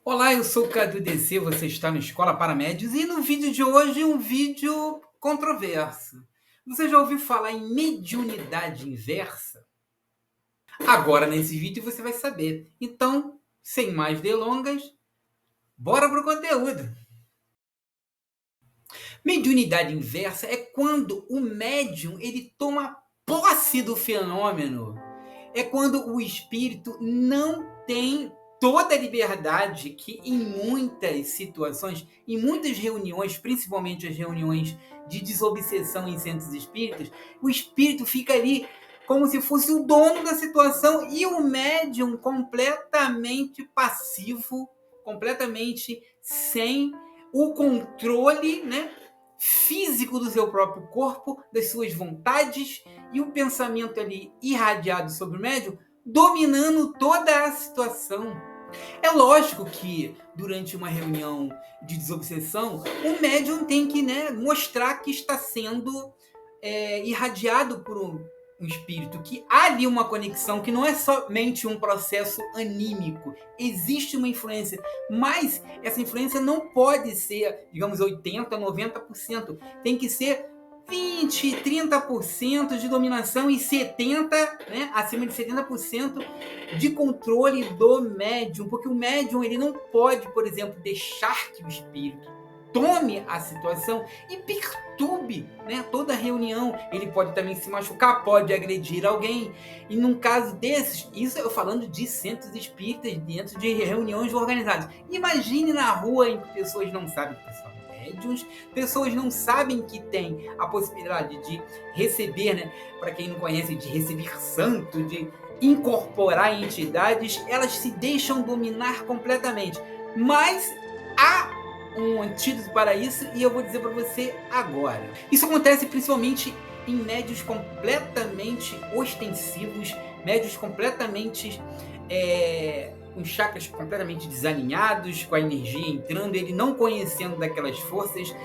Olá, eu sou o Cadu DC, você está no Escola para Médios e no vídeo de hoje um vídeo controverso. Você já ouviu falar em mediunidade inversa? Agora nesse vídeo você vai saber. Então, sem mais delongas, bora pro conteúdo. Mediunidade inversa é quando o médium ele toma posse do fenômeno. É quando o espírito não tem toda a liberdade que em muitas situações, em muitas reuniões, principalmente as reuniões de desobsessão em centros espíritas, o espírito fica ali como se fosse o dono da situação e o médium completamente passivo, completamente sem o controle, né, físico do seu próprio corpo, das suas vontades e o pensamento ali irradiado sobre o médium, dominando toda a situação. É lógico que durante uma reunião de desobsessão, o médium tem que, né, mostrar que está sendo irradiado por um espírito, que há ali uma conexão, que não é somente um processo anímico, existe uma influência, mas essa influência não pode ser, digamos, 80%, 90%, tem que ser 20%, 30% de dominação e 70%, né, acima de 70% de controle do médium, porque o médium ele não pode, por exemplo, deixar que o espírito tome a situação e perturbe, né, toda a reunião. Ele pode também se machucar, pode agredir alguém. E num caso desses, isso eu falando de centros espíritas, dentro de reuniões organizadas. Imagine na rua em que pessoas não sabem que são médiuns, pessoas não sabem que tem a possibilidade de receber, né, para quem não conhece, de receber santo, de incorporar entidades, elas se deixam dominar completamente. Mas há um antídoto para isso e eu vou dizer para você agora. Isso acontece principalmente em médios completamente ostensivos, médios completamente com chakras completamente desalinhados, com a energia entrando, ele não conhecendo daquelas forças.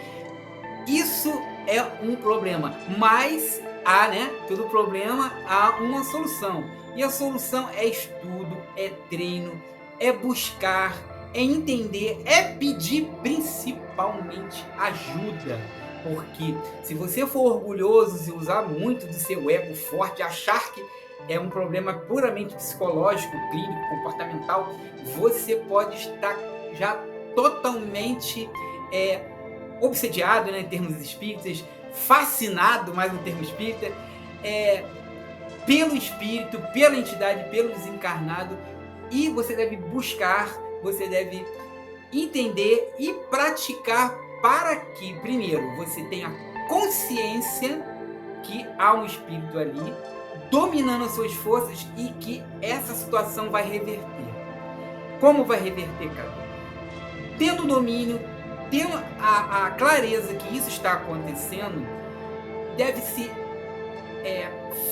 Isso é um problema, mas há, né, todo problema há uma solução. E a solução é estudo, é treino, é buscar, é entender, é pedir principalmente ajuda. Porque se você for orgulhoso, se usar muito do seu ego forte, achar que é um problema puramente psicológico, clínico, comportamental, você pode estar já totalmente obsediado, né, em termos espíritas, fascinado, mais um termo espírita, pelo espírito, pela entidade, pelo desencarnado, e você deve buscar, você deve entender e praticar para que, primeiro, você tenha consciência que há um espírito ali dominando as suas forças e que essa situação vai reverter. Como vai reverter, cara? Tendo domínio, tendo a clareza que isso está acontecendo, deve-se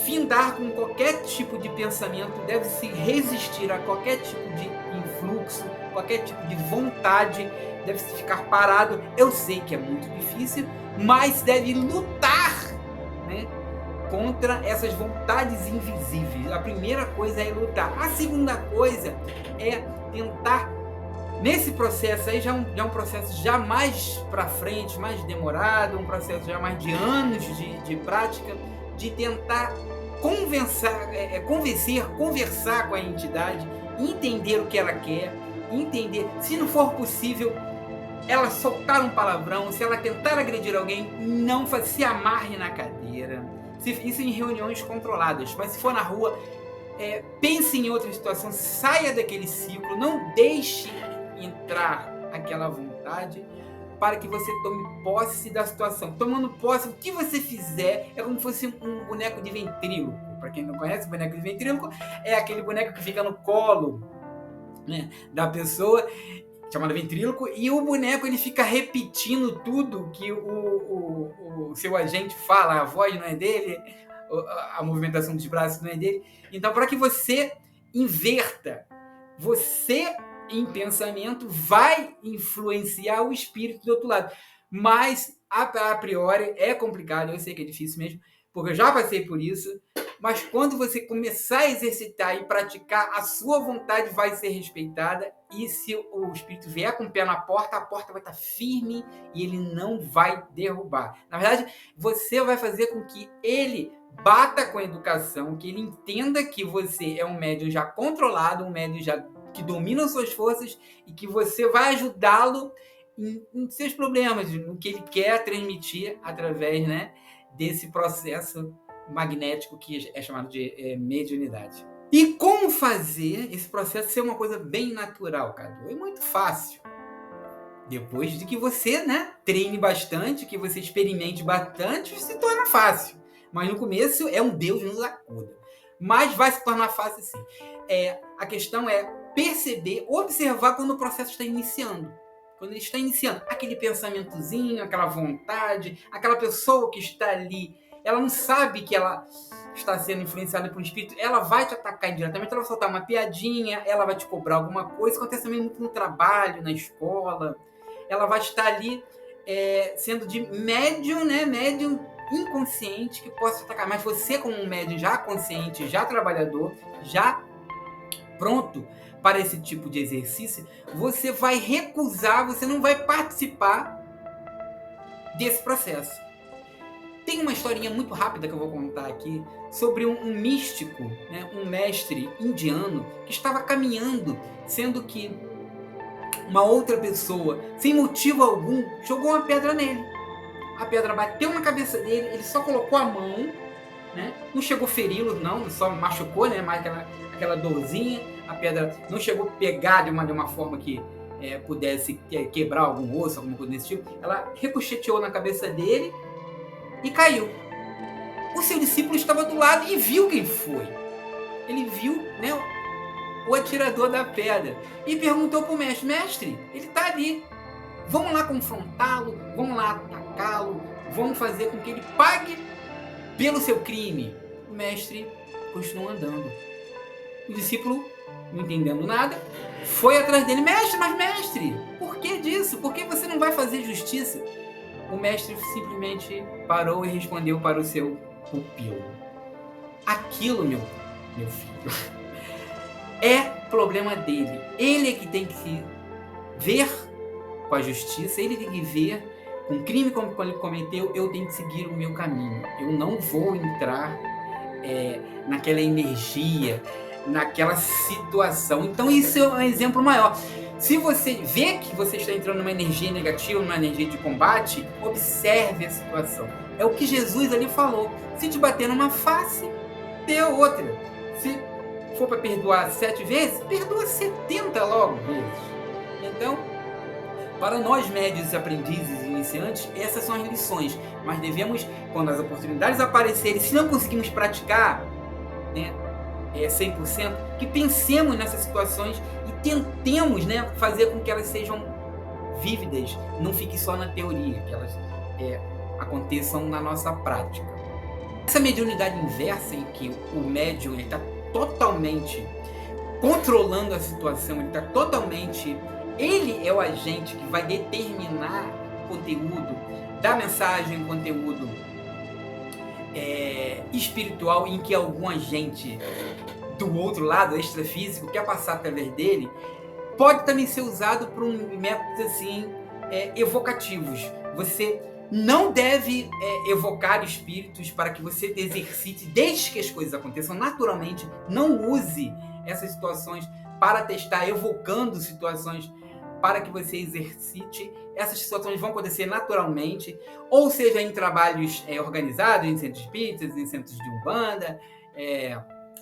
findar com qualquer tipo de pensamento, deve-se resistir a qualquer tipo de influxo, qualquer tipo de vontade, deve-se ficar parado. Eu sei que é muito difícil, mas deve lutar, né, contra essas vontades invisíveis. A primeira coisa é lutar. A segunda coisa é tentar. Nesse processo aí já é um processo já mais para frente, mais demorado, um processo já mais de anos de prática, de tentar conversar com a entidade, entender o que ela quer, entender, se não for possível, ela soltar um palavrão, se ela tentar agredir alguém, não se amarre na cadeira. Isso em reuniões controladas, mas se for na rua, pense em outra situação, saia daquele ciclo, não deixe entrar aquela vontade para que você tome posse da situação. Tomando posse, o que você fizer é como se fosse um boneco de ventríloco. Para quem não conhece, o boneco de ventríloco é aquele boneco que fica no colo, né, da pessoa, chamado ventríloco, e o boneco ele fica repetindo tudo que o seu agente fala, a voz não é dele, a movimentação dos braços não é dele. Então, para que você inverta, você em pensamento vai influenciar o espírito do outro lado. Mas a priori é complicado, eu sei que é difícil mesmo, porque eu já passei por isso. Mas quando você começar a exercitar e praticar, a sua vontade vai ser respeitada e se o espírito vier com o pé na porta, a porta vai estar firme e ele não vai derrubar. Na verdade, você vai fazer com que ele bata com a educação, que ele entenda que você é um médium já controlado, um médium já que domina suas forças e que você vai ajudá-lo em seus problemas, no que ele quer transmitir através, né, desse processo magnético que é chamado de mediunidade. E como fazer esse processo ser uma coisa bem natural, Cadu? É muito fácil. Depois de que você, né, treine bastante, que você experimente bastante, se torna fácil. Mas no começo é um Deus nos acuda. Mas vai se tornar fácil sim. A questão é perceber, observar quando o processo está iniciando. Quando ele está iniciando, aquele pensamentozinho, aquela vontade, aquela pessoa que está ali, ela não sabe que ela está sendo influenciada por um espírito, ela vai te atacar indiretamente, ela vai soltar uma piadinha, ela vai te cobrar alguma coisa. Isso acontece também muito no trabalho, na escola. Ela vai estar ali sendo de médium, né? Médium inconsciente que possa atacar. Mas você, como um médium já consciente, já trabalhador, já pronto para esse tipo de exercício, você vai recusar, você não vai participar desse processo. Tem uma historinha muito rápida que eu vou contar aqui sobre um místico, né, um mestre indiano que estava caminhando, sendo que uma outra pessoa, sem motivo algum, jogou uma pedra nele. A pedra bateu na cabeça dele, ele só colocou a mão, né, não chegou a feri-lo, não, só machucou, né, mais aquela dorzinha. A pedra não chegou a pegar de uma forma que pudesse quebrar algum osso, alguma coisa desse tipo. Ela ricocheteou na cabeça dele e caiu. O seu discípulo estava do lado e viu quem foi. Ele viu, né, o atirador da pedra e perguntou para o mestre: mestre, ele está ali, vamos lá confrontá-lo, vamos lá atacá-lo, vamos fazer com que ele pague pelo seu crime. O mestre continuou andando. O discípulo, não entendendo nada, foi atrás dele: mestre, mas mestre, por que disso? Por que você não vai fazer justiça? O mestre simplesmente parou e respondeu para o seu pupilo: aquilo, meu filho, é problema dele. Ele é que tem que se ver com a justiça, ele tem que ver com o crime como ele cometeu. Eu tenho que seguir o meu caminho. Eu não vou entrar naquela energia, naquela situação. Então isso é um exemplo maior. Se você vê que você está entrando numa energia negativa, numa energia de combate, observe a situação. É o que Jesus ali falou: se te bater numa face, dê outra. Se for para perdoar 7 vezes, perdoa 70 logo vezes. Então, para nós médios, aprendizes e iniciantes, essas são as lições. Mas devemos, quando as oportunidades aparecerem, se não conseguimos praticar, né, 100%, que pensemos nessas situações e tentemos, né, fazer com que elas sejam vívidas, não fiquem só na teoria, que elas aconteçam na nossa prática. Essa mediunidade inversa, em que o médium está totalmente controlando a situação, ele está totalmente... Ele é o agente que vai determinar o conteúdo da mensagem, o conteúdo espiritual, em que algum agente do outro lado, extrafísico, quer passar através dele. Pode também ser usado por métodos assim, evocativos. Você não deve evocar espíritos para que você exercite, deixe que as coisas aconteçam naturalmente. Não use essas situações para testar, evocando situações para que você exercite. Essas situações vão acontecer naturalmente, ou seja, em trabalhos organizados, em centros espíritas, em centros de umbanda,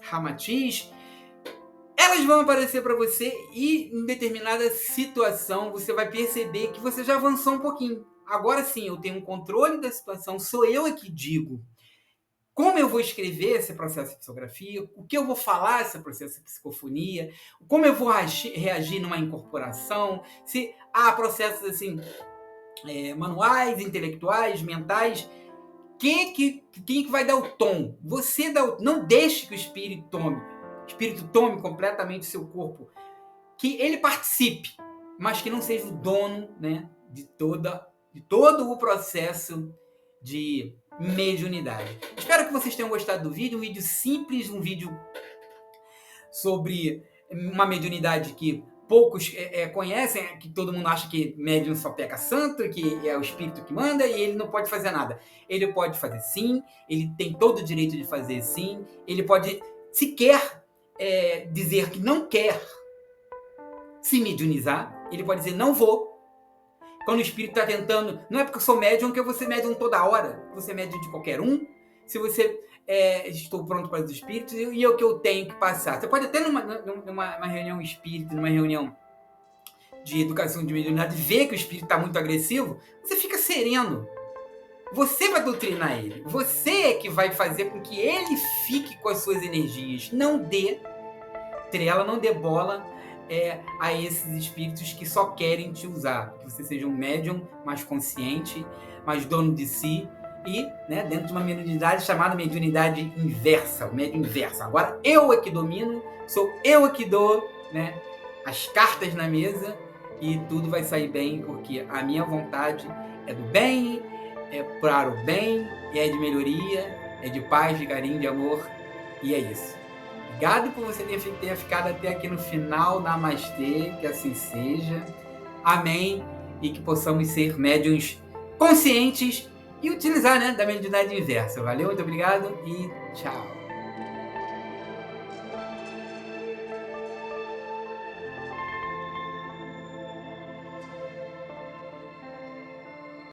ramatiz. Elas vão aparecer para você e em determinada situação você vai perceber que você já avançou um pouquinho. Agora sim, eu tenho um controle da situação, sou eu que digo como eu vou escrever esse processo de psicografia, o que eu vou falar esse processo de psicofonia, como eu vou reagir numa incorporação, se há processos assim, manuais, intelectuais, mentais. Quem que vai dar o tom? Você dá não deixe que o espírito tome completamente o seu corpo. Que ele participe, mas que não seja o dono, né, de todo o processo de mediunidade. Espero que vocês tenham gostado do vídeo. Um vídeo simples, um vídeo sobre uma mediunidade que poucos conhecem, que todo mundo acha que médium só pega santo, que é o espírito que manda e ele não pode fazer nada. Ele pode fazer sim, ele tem todo o direito de fazer sim, ele pode, se quer dizer que não quer se mediunizar, ele pode dizer não vou. Quando o espírito está tentando, não é porque eu sou médium que eu vou ser médium toda hora, você é médium de qualquer um. Se você estou pronto para os espíritos e é o que eu tenho que passar. Você pode até numa reunião espírita, numa reunião de educação de mediunidade, ver que o espírito está muito agressivo, você fica sereno. Você vai doutrinar ele. Você é que vai fazer com que ele fique com as suas energias. Não dê trela, não dê bola a esses espíritos que só querem te usar. Que você seja um médium mais consciente, mais dono de si e dentro de uma mediunidade chamada mediunidade inversa, o médium inverso. Agora eu é que domino, sou eu é que dou as cartas na mesa e tudo vai sair bem, porque a minha vontade é do bem, é para o bem, é de melhoria, é de paz, de carinho, de amor, e é isso. Obrigado por você ter ficado até aqui no final. Namastê, que assim seja. Amém. E que possamos ser médiuns conscientes e utilizar da mediunidade inversa. Valeu, muito obrigado e tchau.